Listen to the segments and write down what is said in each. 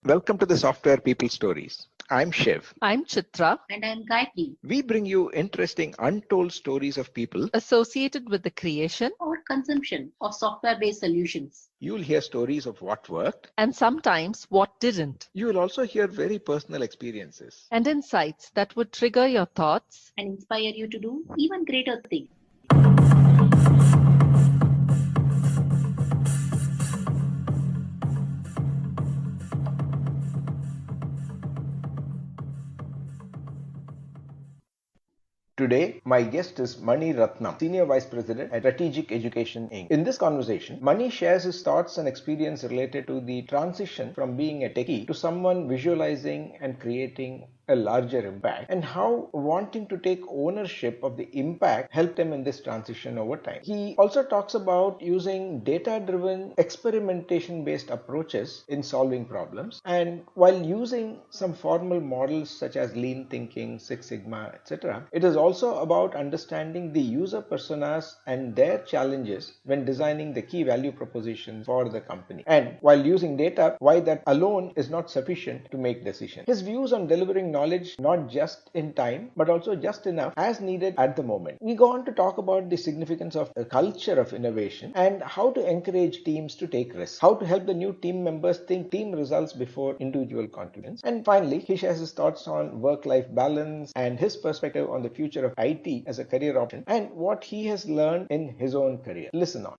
Welcome to the Software People Stories. I'm Shiv. I'm Chitra. And I'm Gayatri. We bring you interesting, untold stories of people Associated with the creation Or consumption of software-based solutions. You'll hear stories of what worked, and sometimes what didn't, you will also hear very personal experiences. and insights that would trigger your thoughts And inspire you to do even greater things. Today, my guest is Mani Ratnam, Senior Vice President at Strategic Education Inc. In this conversation, Mani shares his thoughts and experience related to the transition from being a techie to someone visualizing and creating a larger impact, and how wanting to take ownership of the impact helped him in this transition over time. He also talks about using data-driven experimentation-based approaches in solving problems, and while using some formal models such as lean thinking, Six Sigma, etc., it is also about understanding the user personas and their challenges when designing the key value propositions for the company. And while using data, why that alone is not sufficient to make decisions. His views on delivering knowledge not just in time but also just enough as needed at the moment. We go on to talk about the significance of a culture of innovation and how to encourage teams to take risks, how to help the new team members think team results before individual contributions. And finally, he shares his thoughts on work-life balance and his perspective on the future of IT as a career option and what he has learned in his own career. Listen on.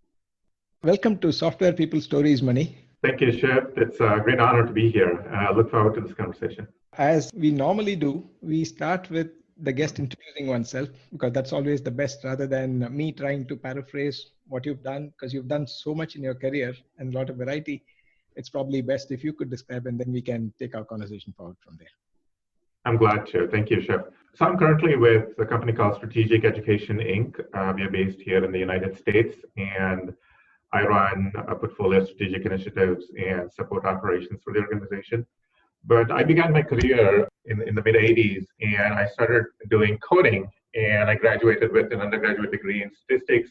Welcome to Software People Stories, Mani. Thank you, Shiv. It's a great honor to be here. I look forward to this conversation. As we normally do, we start with the guest introducing oneself because that's always the best rather than me trying to paraphrase what you've done, because you've done so much in your career and a lot of variety. It's probably best if you could describe and then we can take our conversation forward from there. I'm glad to. Thank you, Shiv. So I'm currently with a company called Strategic Education Inc. We are based here in the United States, and I run a portfolio of strategic initiatives and support operations for the organization. But I began my career in the mid-'80s, and I started doing coding, and I graduated with an undergraduate degree in statistics.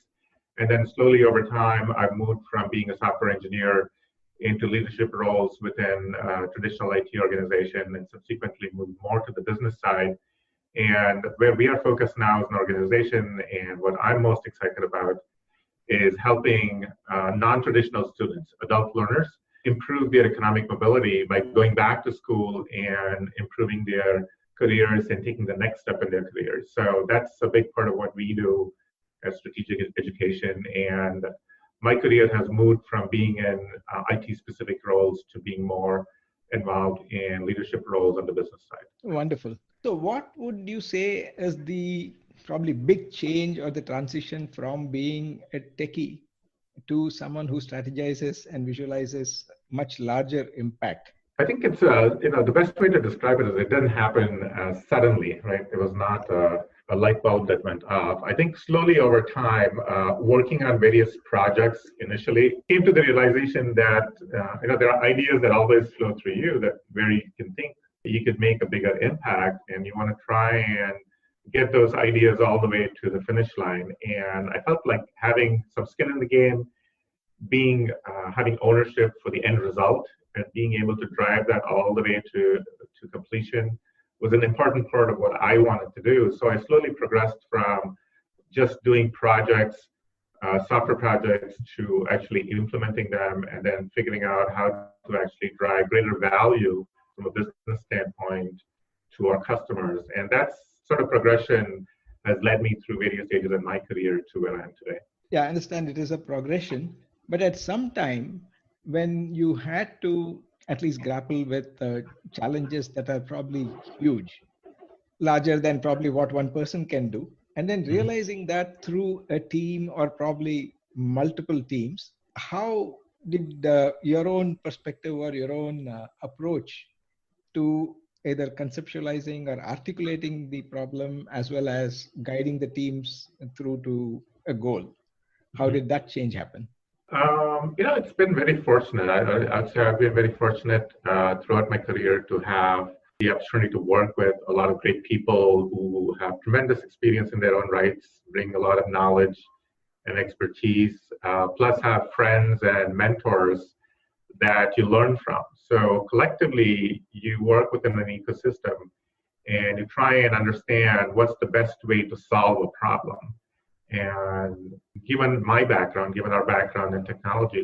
And then slowly over time, I've moved from being a software engineer into leadership roles within a traditional IT organization, and subsequently moved more to the business side. And where we are focused now as an organization, and what I'm most excited about, is helping non-traditional students, adult learners, improve their economic mobility by going back to school and improving their careers and taking the next step in their careers. So that's a big part of what we do as strategic education. And my career has moved from being in IT-specific roles to being more involved in leadership roles on the business side. Wonderful. So what would you say is the probably big change or the transition from being a techie to someone who strategizes and visualizes much larger impact? I think it's the best way to describe it is it didn't happen suddenly, right? It was not a light bulb that went off. I think slowly over time, working on various projects initially, came to the realization that there are ideas that always flow through you that where you can think you could make a bigger impact, and you want to try and get those ideas all the way to the finish line. And I felt like having some skin in the game, having ownership for the end result, and being able to drive that all the way to completion was an important part of what I wanted to do. So I slowly progressed from just doing projects, software projects, to actually implementing them and then figuring out how to actually drive greater value from a business standpoint to our customers. And that's sort of progression has led me through various stages in my career to where I am today. Yeah, I understand it is a progression, but at some time when you had to at least grapple with challenges that are probably huge, larger than probably what one person can do, and then realizing that through a team or probably multiple teams, how did your own perspective or your own approach to either conceptualizing or articulating the problem as well as guiding the teams through to a goal, how did that change happen? It's been very fortunate. I'd say I've been very fortunate throughout my career to have the opportunity to work with a lot of great people who have tremendous experience in their own rights, bring a lot of knowledge and expertise, plus have friends and mentors that you learn from. So collectively, you work within an ecosystem and you try and understand what's the best way to solve a problem. And given my background, given our background in technology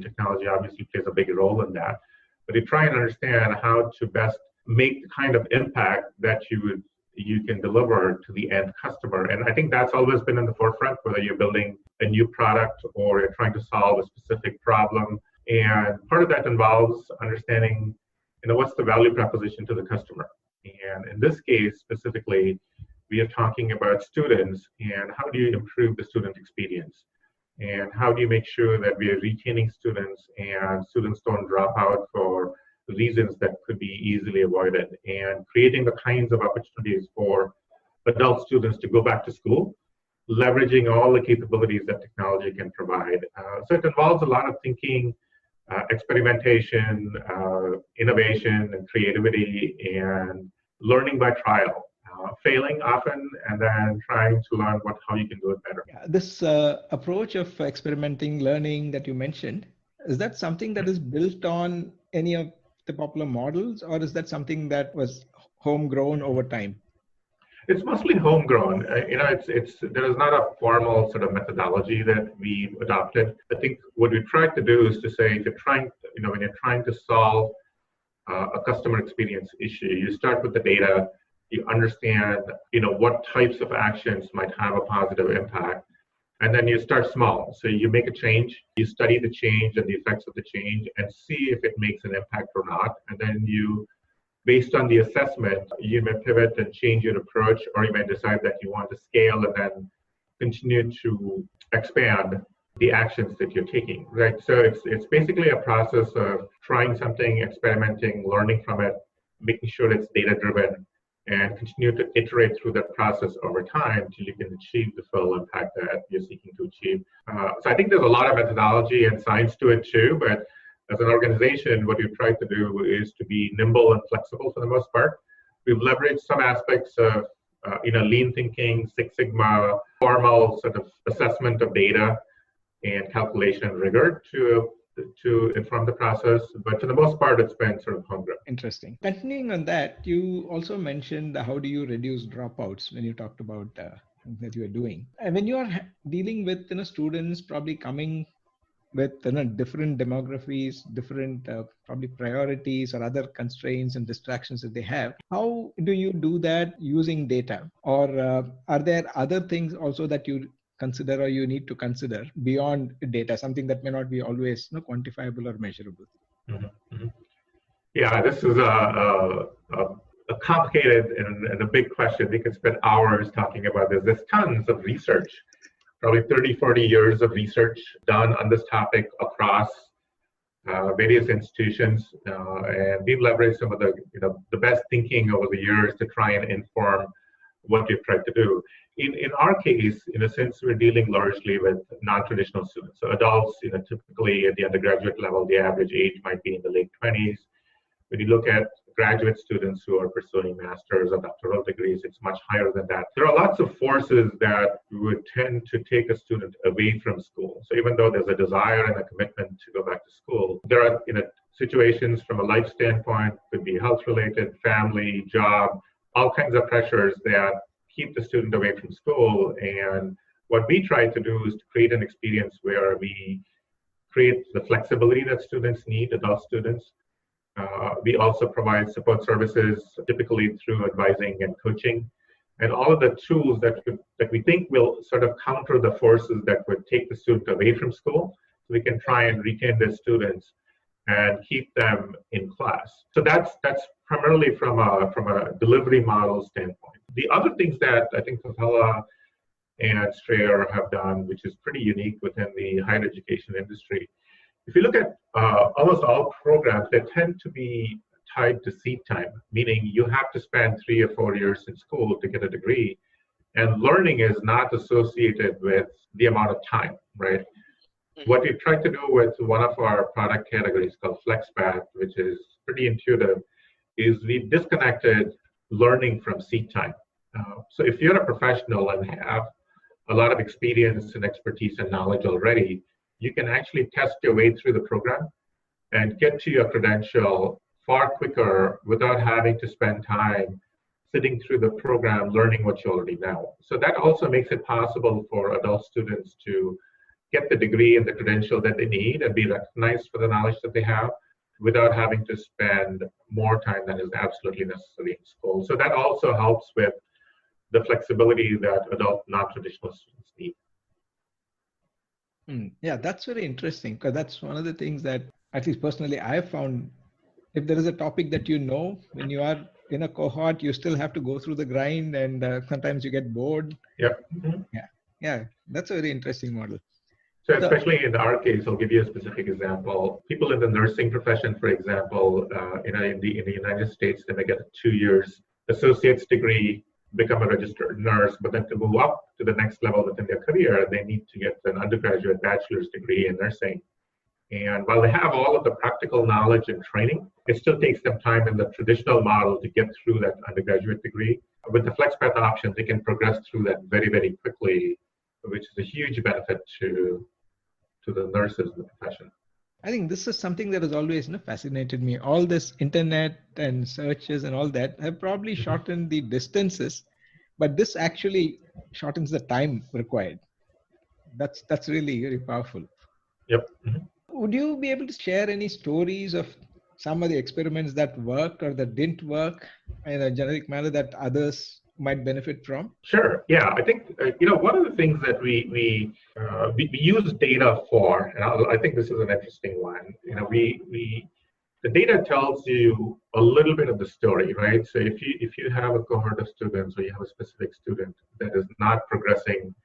obviously plays a big role in that. But you try and understand how to best make the kind of impact that you can deliver to the end customer. And I think that's always been in the forefront, whether you're building a new product or you're trying to solve a specific problem. And part of that involves understanding, what's the value proposition to the customer. And in this case specifically, we are talking about students and how do you improve the student experience? And how do you make sure that we are retaining students and students don't drop out for reasons that could be easily avoided, and creating the kinds of opportunities for adult students to go back to school, leveraging all the capabilities that technology can provide. So it involves a lot of thinking, experimentation, innovation, and creativity, and learning by trial. Failing often, and then trying to learn how you can do it better. Yeah, this approach of experimenting, learning that you mentioned, is that something that is built on any of the popular models, or is that something that was homegrown over time? It's mostly homegrown. There is not a formal sort of methodology that we've adopted. I think what we tried to do is to say, if you're trying, when you're trying to solve a customer experience issue, you start with the data. You understand, what types of actions might have a positive impact. And then you start small. So you make a change, you study the change and the effects of the change and see if it makes an impact or not. And then you, based on the assessment, you may pivot and change your approach, or you may decide that you want to scale and then continue to expand the actions that you're taking, right? So it's basically a process of trying something, experimenting, learning from it, making sure it's data-driven, and continue to iterate through that process over time till you can achieve the full impact that you're seeking to achieve. So I think there's a lot of methodology and science to it too, but as an organization, what we've tried to do is to be nimble and flexible for the most part. We've leveraged some aspects of lean thinking, Six Sigma, formal sort of assessment of data and calculation rigor to inform the process, but for the most part, it's been sort of homegrown. Interesting. Continuing on that, you also mentioned how do you reduce dropouts when you talked about that you are doing. And when you are dealing with students probably coming with different demographies, different probably priorities or other constraints and distractions that they have, how do you do that using data? Or are there other things also that you consider or you need to consider beyond data, something that may not be always quantifiable or measurable? Mm-hmm. Mm-hmm. Yeah, this is a complicated and a big question. We could spend hours talking about this. There's tons of research, probably 30, 40 years of research done on this topic across various institutions, and we've leveraged some of the best thinking over the years to try and inform what we've tried to do. In our case, in a sense, we're dealing largely with non-traditional students. So adults, typically at the undergraduate level, the average age might be in the late 20s. When you look at graduate students who are pursuing master's or doctoral degrees, it's much higher than that. There are lots of forces that would tend to take a student away from school. So even though there's a desire and a commitment to go back to school, there are situations from a life standpoint, could be health-related, family, job, all kinds of pressures that keep the student away from school. And what we try to do is to create an experience where we create the flexibility that students need, adult students. We also provide support services, typically through advising and coaching, and all of the tools that we think will sort of counter the forces that would take the student away from school, so we can try and retain the students and keep them in class. So that's primarily from a delivery model standpoint. The other things that I think Capella and Strayer have done, which is pretty unique within the higher education industry, if you look at almost all programs, they tend to be tied to seat time, meaning you have to spend 3 or 4 years in school to get a degree, and learning is not associated with the amount of time, right? What we've tried to do with one of our product categories called FlexPath, which is pretty intuitive, is we've disconnected learning from seat time. So if you're a professional and have a lot of experience and expertise and knowledge already, you can actually test your way through the program and get to your credential far quicker without having to spend time sitting through the program learning what you already know. So that also makes it possible for adult students to get the degree and the credential that they need and be recognized for the knowledge that they have without having to spend more time than is absolutely necessary in school. So that also helps with the flexibility that adult non-traditional students need. Yeah, that's very interesting, because that's one of the things that, at least personally, I have found. If there is a topic that you know, when you are in a cohort, you still have to go through the grind, and sometimes you get bored. Yep. Yeah, that's a very interesting model. So especially in our case, I'll give you a specific example. People in the nursing profession, for example, in the United States, they may get a 2 years associate's degree, become a registered nurse, but then to move up to the next level within their career, they need to get an undergraduate bachelor's degree in nursing. And while they have all of the practical knowledge and training, it still takes them time in the traditional model to get through that undergraduate degree. With the FlexPath option, they can progress through that very, very quickly, which is a huge benefit to the nurses in the profession. I think this is something that has always fascinated me. All this internet and searches and all that have probably shortened the distances, but this actually shortens the time required. That's really very powerful. Yep. Would you be able to share any stories of some of the experiments that worked or that didn't work in a generic manner that others might benefit from? Sure. Yeah, I think one of the things that we use data for, and I think this is an interesting one. The data tells you a little bit of the story, right? So if you have a cohort of students, or you have a specific student that is not progressing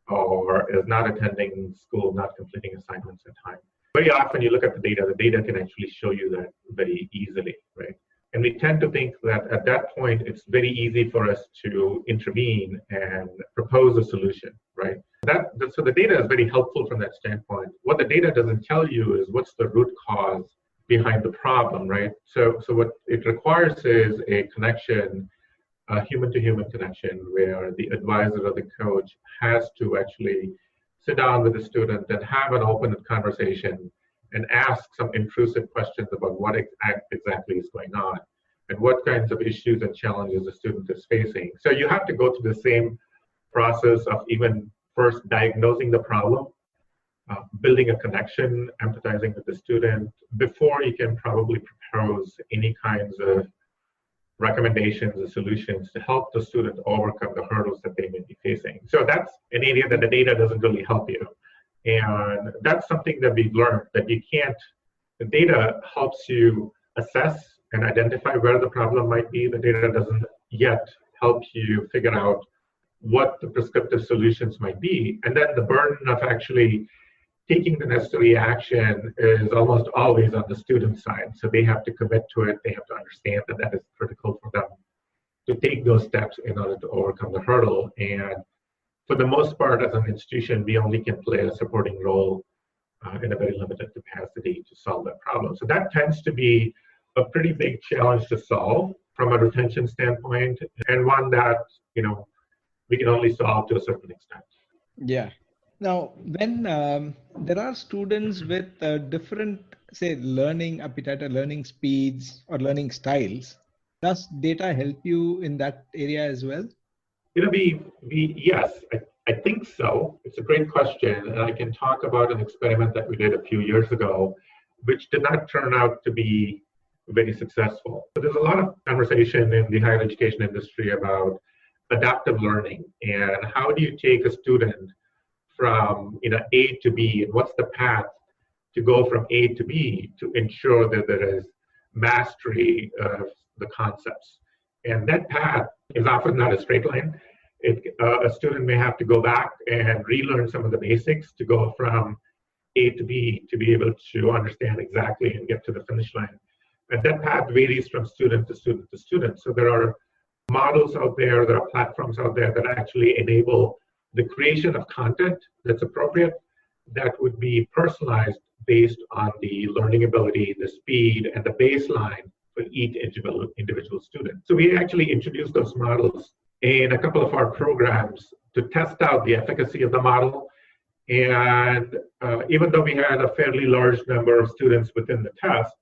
or is not attending school, not completing assignments in time, very often you look at the data can actually show you that very easily, right? And we tend to think that at that point, it's very easy for us to intervene and propose a solution, right? So the data is very helpful from that standpoint. What the data doesn't tell you is what's the root cause behind the problem, right? So what it requires is a connection, a human-to-human connection, where the advisor or the coach has to actually sit down with the student and have an open conversation and ask some intrusive questions about what exactly is going on and what kinds of issues and challenges the student is facing. So you have to go through the same process of even first diagnosing the problem, building a connection, empathizing with the student, before you can probably propose any kinds of recommendations or solutions to help the student overcome the hurdles that they may be facing. So that's an area that the data doesn't really help you. And that's something that we've learned, that the data helps you assess and identify where the problem might be. The data doesn't yet help you figure out what the prescriptive solutions might be. And then the burden of actually taking the necessary action is almost always on the student side. So they have to commit to it. They have to understand that that is critical for them to take those steps in order to overcome the hurdle. And for the most part, as an institution, we only can play a supporting role in a very limited capacity to solve that problem. So that tends to be a pretty big challenge to solve from a retention standpoint, and one that we can only solve to a certain extent. Yeah. Now, when there are students with different, say, learning appetite or learning speeds or learning styles, does data help you in that area as well? Yes, I think so. It's a great question, and I can talk about an experiment that we did a few years ago, which did not turn out to be very successful. So there's a lot of conversation in the higher education industry about adaptive learning and how do you take a student from A to B, and what's the path to go from A to B to ensure that there is mastery of the concepts. And that path is often not a straight line. A student may have to go back and relearn some of the basics to go from A to B to be able to understand exactly and get to the finish line. And that path varies from student to student to student. So there are models out there, there are platforms out there that actually enable the creation of content that's appropriate, that would be personalized based on the learning ability, the speed, and the baseline for each individual student. So we actually introduced those models in a couple of our programs to test out the efficacy of the model And even though we had a fairly large number of students within the test,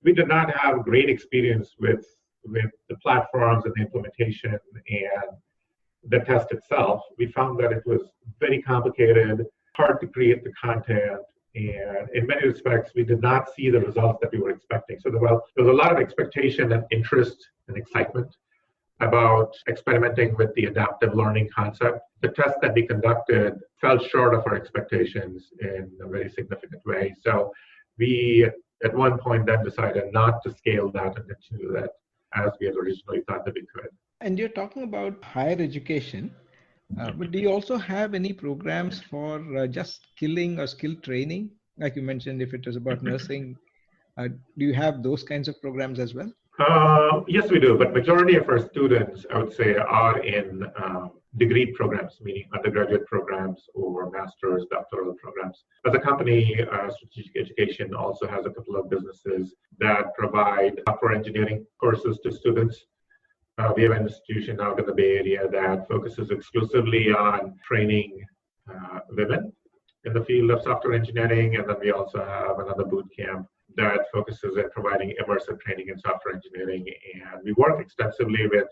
we did not have great experience with the platforms and the implementation and the test itself. We found that it was very complicated, hard to create the content, and in many respects, we did not see the results that we were expecting. So there was a lot of expectation and interest and excitement about experimenting with the adaptive learning concept. The test that we conducted fell short of our expectations in a very significant way. So we, at one point, then decided not to scale that and continue that as we had originally thought that we could. And you're talking about higher education, but do you also have any programs for just skilling or skill training? Like you mentioned, if it was about nursing, do you have those kinds of programs as well? Yes, we do, but majority of our students, I would say, are in degree programs, meaning undergraduate programs or master's, doctoral programs. As a company, Strategic Education also has a couple of businesses that provide software engineering courses to students. We have an institution out in the Bay Area that focuses exclusively on training women in the field of software engineering, and then we also have another boot camp that focuses on providing immersive training in software engineering. And we work extensively with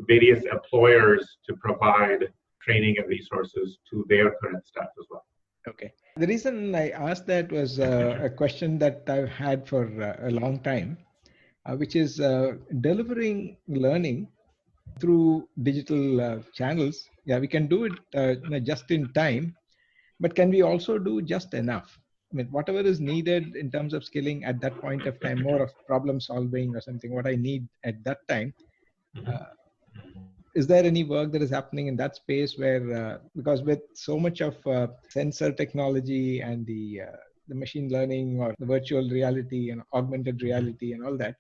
various employers to provide training and resources to their current staff as well. Okay. The reason I asked that was a question that I've had for a long time, which is delivering learning through digital channels. Yeah, we can do it just in time, but can we also do just enough? I mean, whatever is needed in terms of skilling at that point of time, more of problem solving or something, what I need at that time. Is there any work that is happening in that space where, because with so much of sensor technology and the machine learning or the virtual reality and augmented reality and all that,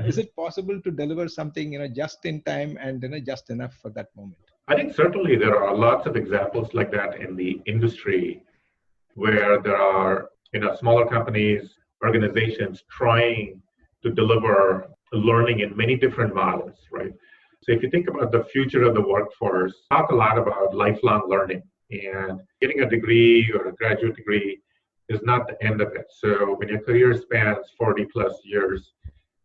is it possible to deliver something, just in time and just enough for that moment? I think certainly there are lots of examples like that in the industry, where there are smaller companies, organizations trying to deliver learning in many different models, right? So if you think about the future of the workforce, talk a lot about lifelong learning, and getting a degree or a graduate degree is not the end of it. So when your career spans 40 plus years,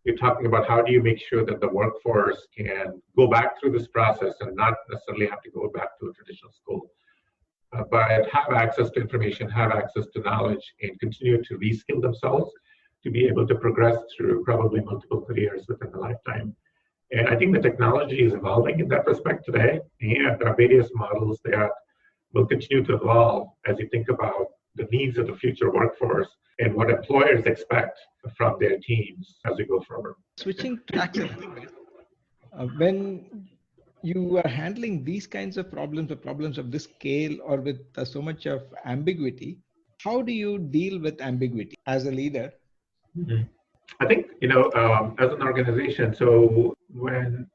you're talking about how do you make sure that the workforce can go back through this process and not necessarily have to go back to a traditional school. But have access to information, have access to knowledge, and continue to reskill themselves to be able to progress through probably multiple careers within a lifetime. And I think the technology is evolving in that respect today, and there are various models that will continue to evolve as you think about the needs of the future workforce and what employers expect from their teams as we go forward. Switching tracks a little bit, when you are handling these kinds of problems or problems of this scale or with so much of ambiguity, how do you deal with ambiguity as a leader? I think, as an organization, so when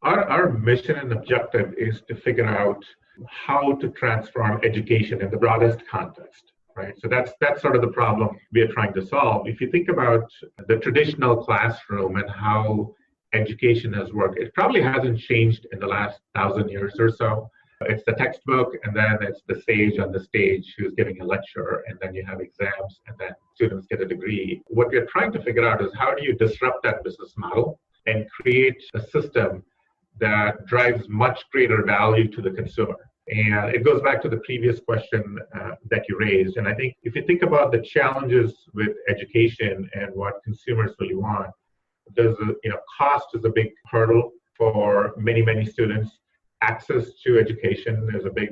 our mission and objective is to figure out how to transform education in the broadest context, right? So that's sort of the problem we are trying to solve. If you think about the traditional classroom and how education has worked, it probably hasn't changed in the last 1,000 years or so. It's the textbook, and then it's the sage on the stage who's giving a lecture, and then you have exams, and then students get a degree. What we're trying to figure out is how do you disrupt that business model and create a system that drives much greater value to the consumer. And it goes back to the previous question that you raised. And I think if you think about the challenges with education and what consumers really want, cost is a big hurdle for many students. Access to education is a big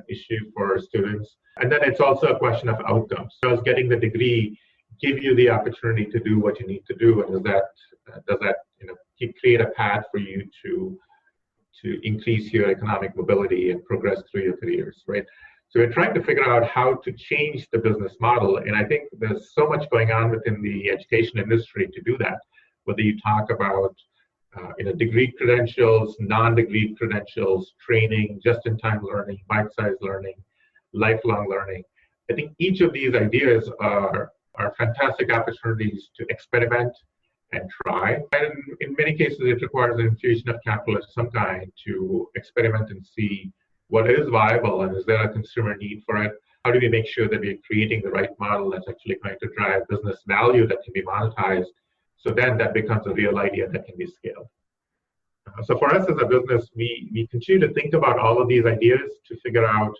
issue for students. And then it's also a question of outcomes. Does getting the degree give you the opportunity to do what you need to do? And does that create a path for you to increase your economic mobility and progress through your careers, right? So we're trying to figure out how to change the business model. And I think there's so much going on within the education industry to do that. Whether you talk about degree credentials, non-degree credentials, training, just-in-time learning, bite-sized learning, lifelong learning. I think each of these ideas are fantastic opportunities to experiment and try. And in many cases, it requires an infusion of capital of some kind to experiment and see what is viable and is there a consumer need for it. how do we make sure that we're creating the right model that's actually going to drive business value that can be monetized? So then that becomes a real idea that can be scaled. So for us as a business, we continue to think about all of these ideas to figure out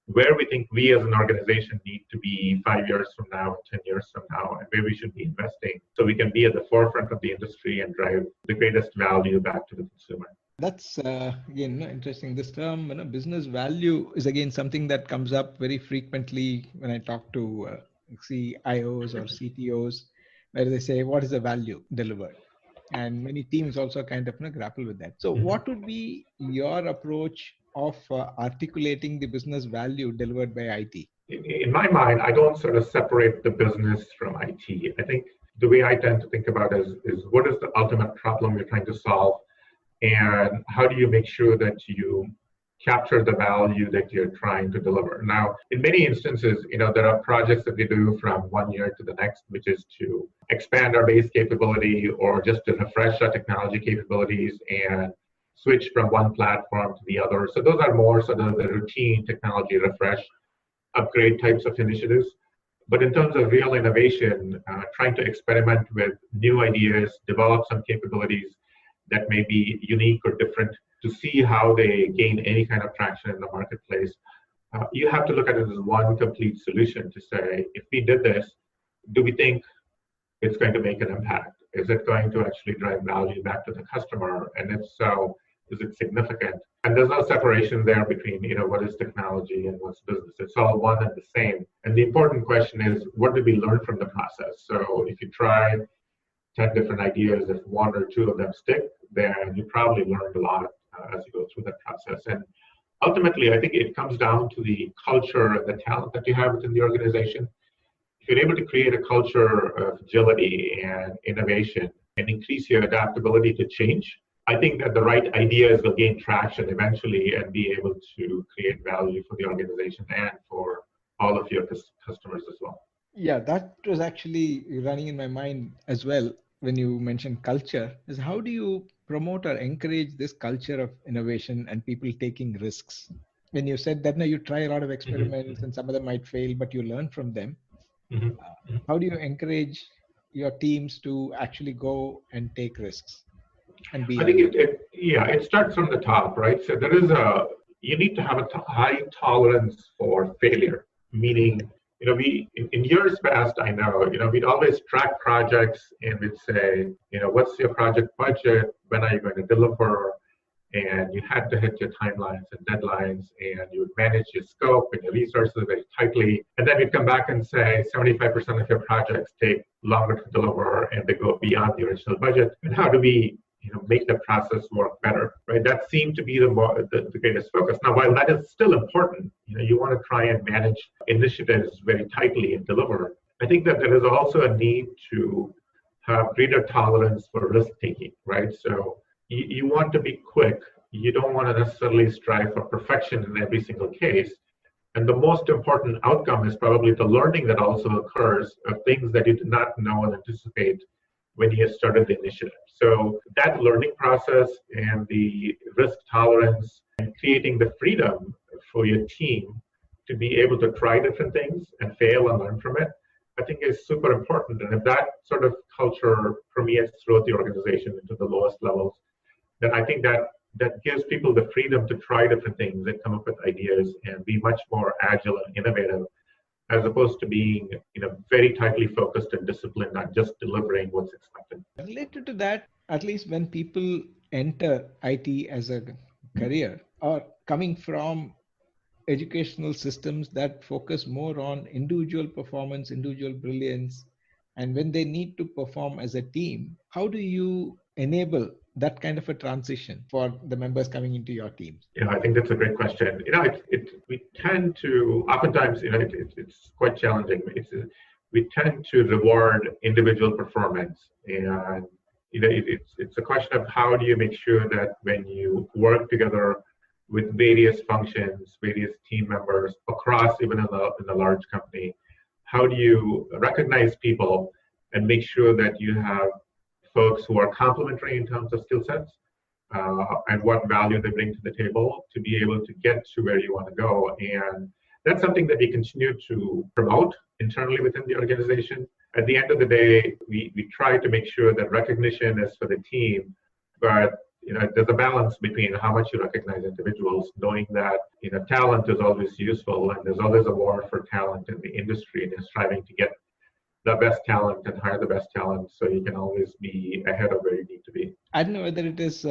where we think we as an organization need to be 5 years from now, 10 years from now, and where we should be investing so we can be at the forefront of the industry and drive the greatest value back to the consumer. That's again interesting. This term, business value, is again something that comes up very frequently when I talk to CIOs or CTOs, where they say, "What is the value delivered?" And many teams also kind of grapple with that. So, what would be your approach of articulating the business value delivered by IT? In my mind, I don't sort of separate the business from IT. I think the way I tend to think about it is what is the ultimate problem you're trying to solve, and how do you make sure that you capture the value that you're trying to deliver. Now, in many instances, there are projects that we do from 1 year to the next, which is to expand our base capability or just to refresh our technology capabilities and switch from one platform to the other. So those are more sort of the routine technology refresh, upgrade types of initiatives. But in terms of real innovation, trying to experiment with new ideas, develop some capabilities that may be unique or different to see how they gain any kind of traction in the marketplace. You have to look at it as one complete solution to say, if we did this, do we think it's going to make an impact? Is it going to actually drive value back to the customer? And if so, is it significant? And there's no separation there between, what is technology and what's business. It's all one and the same. And the important question is, what did we learn from the process? So if you try 10 different ideas, if one or two of them stick, then you probably learned a lot as you go through that process. And ultimately, I think it comes down to the culture and the talent that you have within the organization. If you're able to create a culture of agility and innovation and increase your adaptability to change, I think that the right ideas will gain traction eventually and be able to create value for the organization and for all of your customers as well. Yeah, that was actually running in my mind as well when you mentioned culture, is how do you promote or encourage this culture of innovation and people taking risks? When you said that now you try a lot of experiments and some of them might fail, but you learn from them. How do you encourage your teams to actually go and take risks and be? I think it starts from the top, right? So you need to have a high tolerance for failure, meaning, we in years past, I know, we'd always track projects and we'd say, what's your project budget? When are you going to deliver? And you had to hit your timelines and deadlines, and you would manage your scope and your resources very tightly. And then we'd come back and say 75% of your projects take longer to deliver and they go beyond the original budget. And how do we make the process work better, right? That seemed to be the greatest focus. Now, while that is still important, you want to try and manage initiatives very tightly and deliver. I think that there is also a need to have greater tolerance for risk taking, right? So you want to be quick. You don't want to necessarily strive for perfection in every single case. And the most important outcome is probably the learning that also occurs of things that you did not know and anticipate when you started the initiative. So that learning process and the risk tolerance and creating the freedom for your team to be able to try different things and fail and learn from it, I think is super important. And if that sort of culture permeates throughout the organization into the lowest levels, then I think that gives people the freedom to try different things and come up with ideas and be much more agile and innovative, as opposed to being very tightly focused and disciplined on just delivering what's expected. Related to that, at least when people enter IT as a career or coming from educational systems that focus more on individual performance, individual brilliance, and when they need to perform as a team, how do you enable that kind of a transition for the members coming into your team? Yeah, I think that's a great question. We tend to, oftentimes, it's quite challenging. We tend to reward individual performance, and it's a question of how do you make sure that when you work together with various functions, various team members across, even in a large company, how do you recognize people and make sure that you have folks who are complementary in terms of skill sets and what value they bring to the table to be able to get to where you want to go. And that's something that we continue to promote internally within the organization. At the end of the day, we try to make sure that recognition is for the team, but there's a balance between how much you recognize individuals, knowing that talent is always useful, and there's always a war for talent in the industry, and you're striving to get the best talent and hire the best talent, so you can always be ahead of where you need to be. I don't know whether it is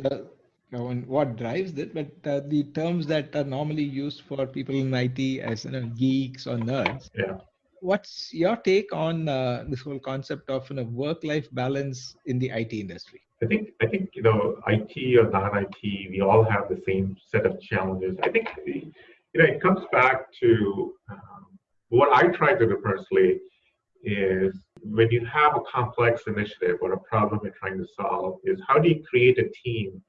what drives it, but the terms that are normally used for people in IT as geeks or nerds. Yeah. What's your take on this whole concept of work-life balance in the IT industry? I think IT or non-IT, we all have the same set of challenges. I think it comes back to what I try to do personally is when you have a complex initiative or a problem you're trying to solve, is how do you create a team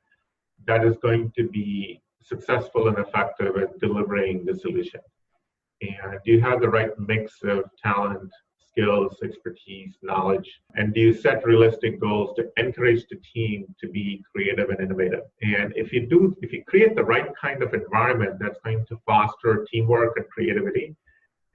that is going to be successful and effective at delivering the solution? And do you have the right mix of talent, skills, expertise, knowledge? And do you set realistic goals to encourage the team to be creative and innovative? And if you create the right kind of environment that's going to foster teamwork and creativity,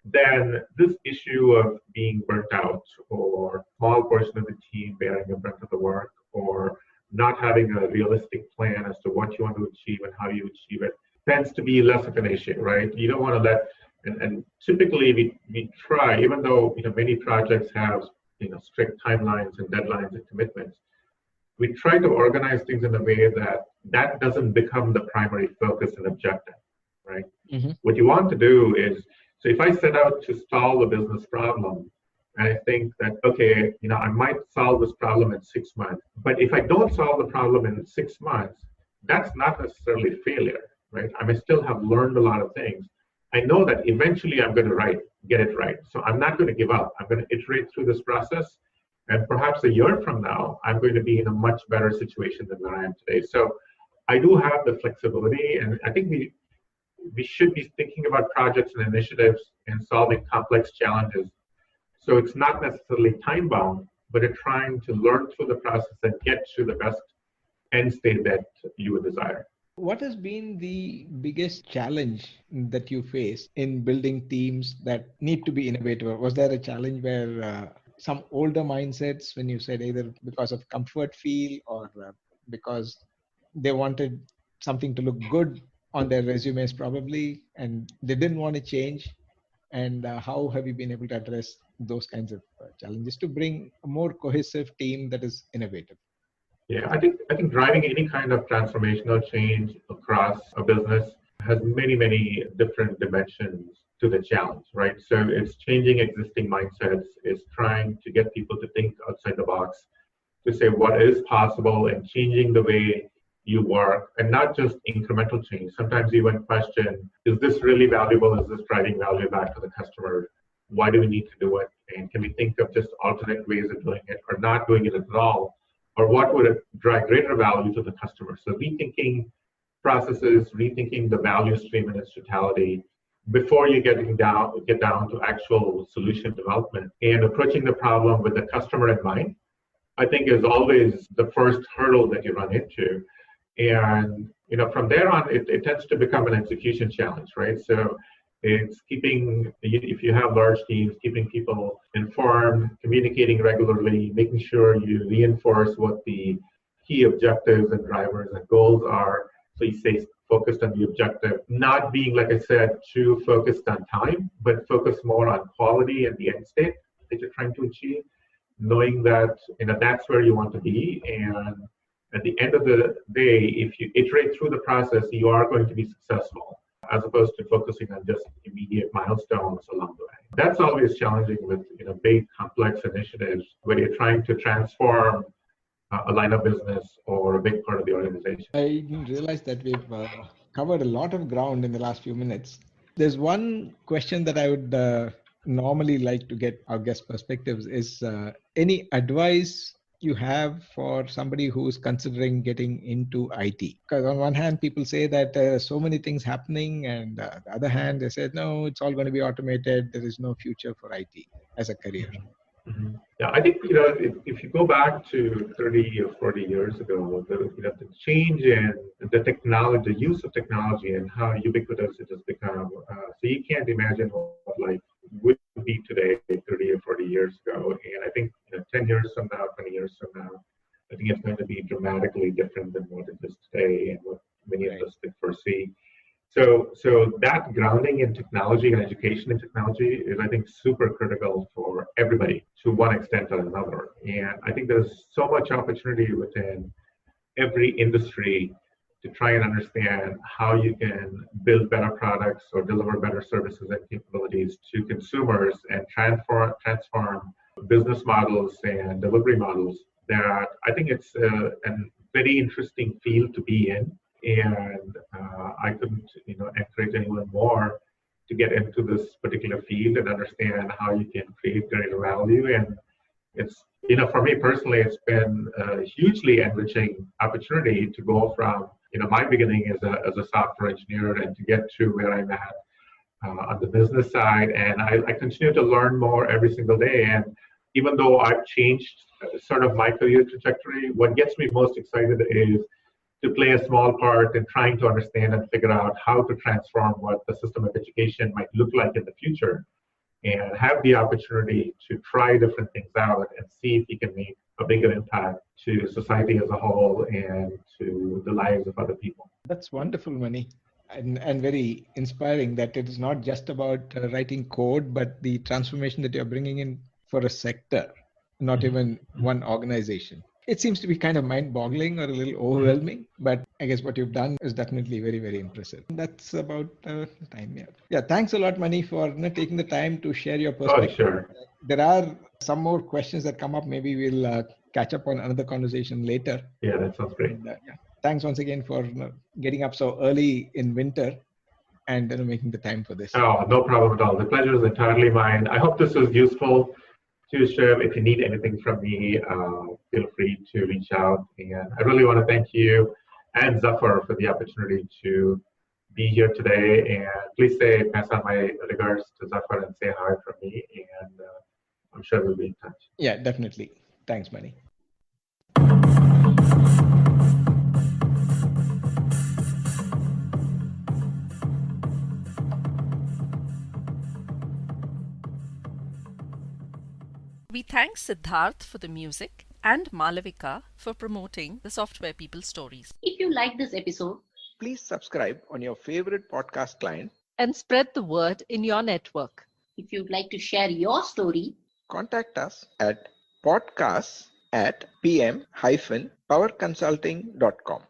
then this issue of being burnt out or small portion of the team bearing the brunt of the work or not having a realistic plan as to what you want to achieve and how you achieve it tends to be less of an issue, right? You don't want to let, and typically we try, even though many projects have strict timelines and deadlines and commitments, we try to organize things in a way that doesn't become the primary focus and objective, right? Mm-hmm. What you want to do is, so if I set out to solve a business problem, and I think that, okay, I might solve this problem in 6 months, but if I don't solve the problem in 6 months, that's not necessarily failure, right? I may still have learned a lot of things. I know that eventually I'm going to get it right. So I'm not going to give up. I'm going to iterate through this process. And perhaps a year from now, I'm going to be in a much better situation than where I am today. So I do have the flexibility. And I think we should be thinking about projects and initiatives and solving complex challenges. So it's not necessarily time bound, but it's trying to learn through the process and get to the best end state that you would desire. What has been the biggest challenge that you face in building teams that need to be innovative? Was there a challenge where some older mindsets, when you said either because of comfort feel or because they wanted something to look good on their resumes probably, and they didn't want to change? And how have you been able to address those kinds of challenges to bring a more cohesive team that is innovative? Yeah, I think driving any kind of transformational change across a business has many different dimensions to the challenge, right? So it's changing existing mindsets, it's trying to get people to think outside the box, to say what is possible and changing the way you work, and not just incremental change. Sometimes you even question, is this really valuable? Is this driving value back to the customer? Why do we need to do it? And can we think of just alternate ways of doing it or not doing it at all? Or what would drive greater value to the customer? So rethinking processes, rethinking the value stream in its totality before you get down to actual solution development, and approaching the problem with the customer in mind, I think is always the first hurdle that you run into. And from there on, it tends to become an execution challenge, right? So it's if you have large teams, keeping people informed, communicating regularly, making sure you reinforce what the key objectives and drivers and goals are. So you stay focused on the objective, not being, like I said, too focused on time, but focus more on quality and the end state that you're trying to achieve, knowing that that's where you want to be. And at the end of the day, if you iterate through the process, you are going to be successful, as opposed to focusing on just immediate milestones along the way. That's always challenging with big, complex initiatives where you're trying to transform a line of business or a big part of the organization. I didn't realize that we've covered a lot of ground in the last few minutes. There's one question that I would normally like to get our guest perspectives is any advice you have for somebody who's considering getting into IT? Because on one hand, people say that there are so many things happening, and on the other hand, they said, no, it's all going to be automated. There is no future for IT as a career. Mhm. Yeah, I think if you go back to 30 or 40 years ago, the change in the technology, the use of technology, and how ubiquitous it has become. So you can't imagine what life would be today, 30 or 40 years ago. And I think 10 years from now, 20 years from now, I think it's going to be dramatically different than what it is today and what many of us could foresee. So that grounding in technology and education in technology is, I think, super critical for everybody to one extent or another. And I think there's so much opportunity within every industry to try and understand how you can build better products or deliver better services and capabilities to consumers and transform business models and delivery models. That I think it's a very interesting field to be in, and I couldn't encourage anyone more to get into this particular field and understand how you can create greater value. And it's for me personally, it's been a hugely enriching opportunity to go from my beginning as a software engineer and to get to where I'm at on the business side. And I continue to learn more every single day. And even though I've changed sort of my career trajectory, what gets me most excited is to play a small part in trying to understand and figure out how to transform what the system of education might look like in the future, and have the opportunity to try different things out and see if you can make a bigger impact to society as a whole and to the lives of other people. That's wonderful, Mani. And very inspiring that it is not just about writing code, but the transformation that you're bringing in for a sector, not even one organization. It seems to be kind of mind-boggling or a little overwhelming, but I guess what you've done is definitely very, very impressive. That's about the time. Yeah. Thanks a lot, Mani, for taking the time to share your perspective. Oh, sure. There are some more questions that come up. Maybe we'll catch up on another conversation later. Yeah, that sounds great. And, thanks once again for getting up so early in winter and making the time for this. Oh, no problem at all. The pleasure is entirely mine. I hope this was useful to share. If you need anything from me, feel free to reach out. And I really want to thank you and Zafar for the opportunity to be here today. And please pass on my regards to Zafar and say hi from me. And I'm sure we'll be in touch. Yeah, definitely. Thanks, Mani. We thank Siddharth for the music and Malavika for promoting the Software People stories. If you like this episode, please subscribe on your favorite podcast client and spread the word in your network. If you'd like to share your story, contact us at podcasts@pm-powerconsulting.com.